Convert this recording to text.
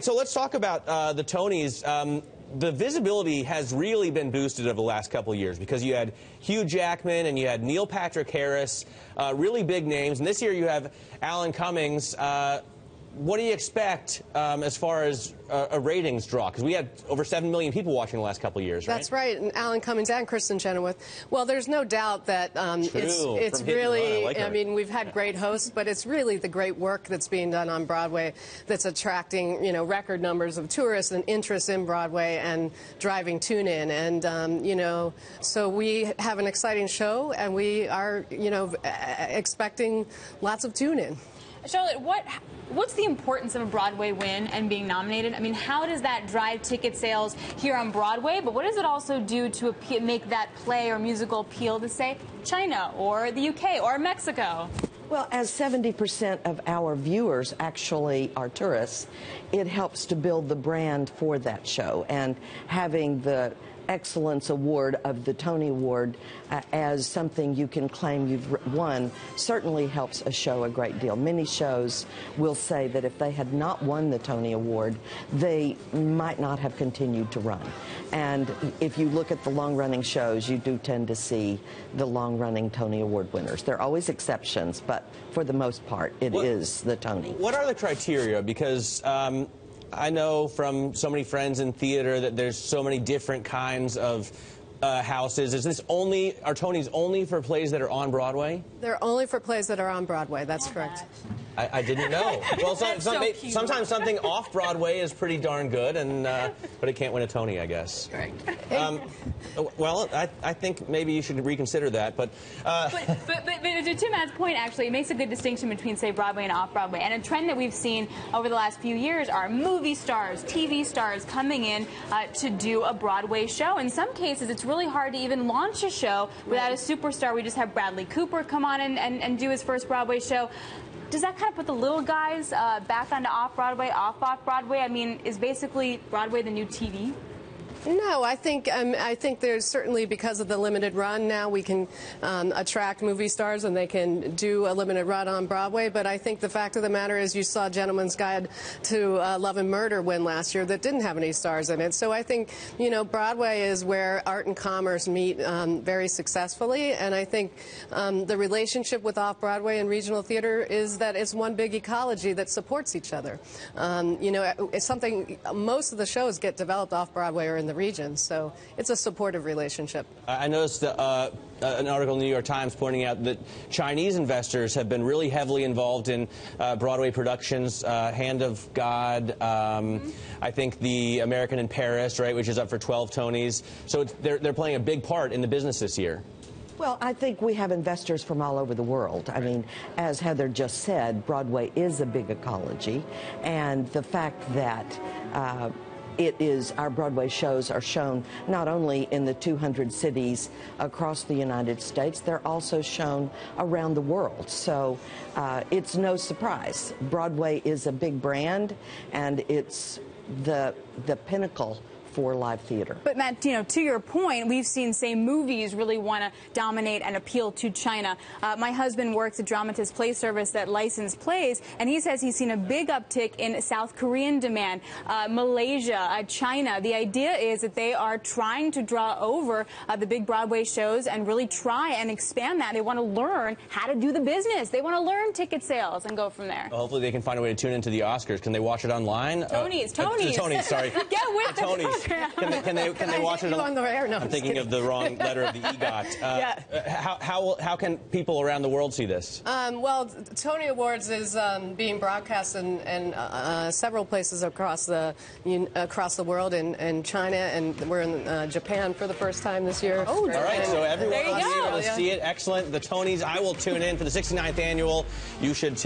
So let's talk about the Tonys. The visibility has really been boosted over the last couple of years because you had Hugh Jackman and you had Neil Patrick Harris, really big names. And this year you have Alan Cummings. What do you expect as far as a ratings draw? Because we had over 7 million people watching the last couple of years, right? That's right, and Alan Cummings and Kristen Chenoweth. Well, there's no doubt that it's really, I mean, we've had great hosts, but it's really the great work that's being done on Broadway that's attracting, record numbers of tourists and interest in Broadway and driving tune-in. And, so we have an exciting show, and we are, expecting lots of tune-in. Charlotte, what's the importance of a Broadway win and being nominated? I mean, how does that drive ticket sales here on Broadway? But what does it also do to make that play or musical appeal to, say, China or the UK or Mexico? Well, as 70% of our viewers actually are tourists, it helps to build the brand for that show. And having the Excellence Award of the Tony Award as something you can claim you've won certainly helps a show a great deal. Many shows will say that if they had not won the Tony Award, they might not have continued to run. And if you look at the long-running shows, you do tend to see the long-running Tony Award winners. There are always exceptions, but for the most part, it is the Tony. What are the criteria? Because I know from so many friends in theater that there's so many different kinds of houses. Is this only, are Tonys only for plays that are on Broadway? They're only for plays that are on Broadway, that's correct. I didn't know. Well, sometimes something off Broadway is pretty darn good, and but it can't win a Tony, I guess. Right. Well, I think maybe you should reconsider that. But to Matt's point, actually, it makes a good distinction between, say, Broadway and off-Broadway. And a trend that we've seen over the last few years are movie stars, TV stars coming in to do a Broadway show. In some cases, it's really hard to even launch a show without a superstar. We just have Bradley Cooper come on and do his first Broadway show. Does that kind of put the little guys back onto off-Broadway, off-Broadway? I mean, is basically Broadway the new TV? No, I think there's certainly, because of the limited run now, we can attract movie stars and they can do a limited run on Broadway. But I think the fact of the matter is you saw Gentleman's Guide to Love and Murder win last year that didn't have any stars in it. So I think, Broadway is where art and commerce meet very successfully. And I think the relationship with off-Broadway and regional theater is that it's one big ecology that supports each other. It's something, most of the shows get developed off-Broadway or in the region, so it's a supportive relationship. I noticed an article in the New York Times pointing out that Chinese investors have been really heavily involved in Broadway productions, Hand of God, I think the American in Paris, right, which is up for 12 Tonys. So they're playing a big part in the business this year. Well, I think we have investors from all over the world. I mean, as Heather just said, Broadway is a big ecology, and the fact that our Broadway shows are shown not only in the 200 cities across the United States, they're also shown around the world. So it's no surprise. Broadway is a big brand, and it's the pinnacle for live theater. But Matt, to your point, we've seen, say, movies really want to dominate and appeal to China. My husband works at Dramatist Play Service that license plays, and he says he's seen a big uptick in South Korean demand, Malaysia, China. The idea is that they are trying to draw over the big Broadway shows and really try and expand that. They want to learn how to do the business. They want to learn ticket sales and go from there. Well, hopefully they can find a way to tune into the Oscars. Can they watch it online? Tonys. The Tonys, sorry. Get with the Tonys. Can they watch it on the air? No, I'm thinking of the wrong letter of the EGOT. How can people around the world see this? Well, Tony Awards is being broadcast in several places across the world, in China, and we're in Japan for the first time this year. Oh, all right, so everyone will be able to see see it. Excellent. The Tonys, I will tune in for the 69th annual. You should too.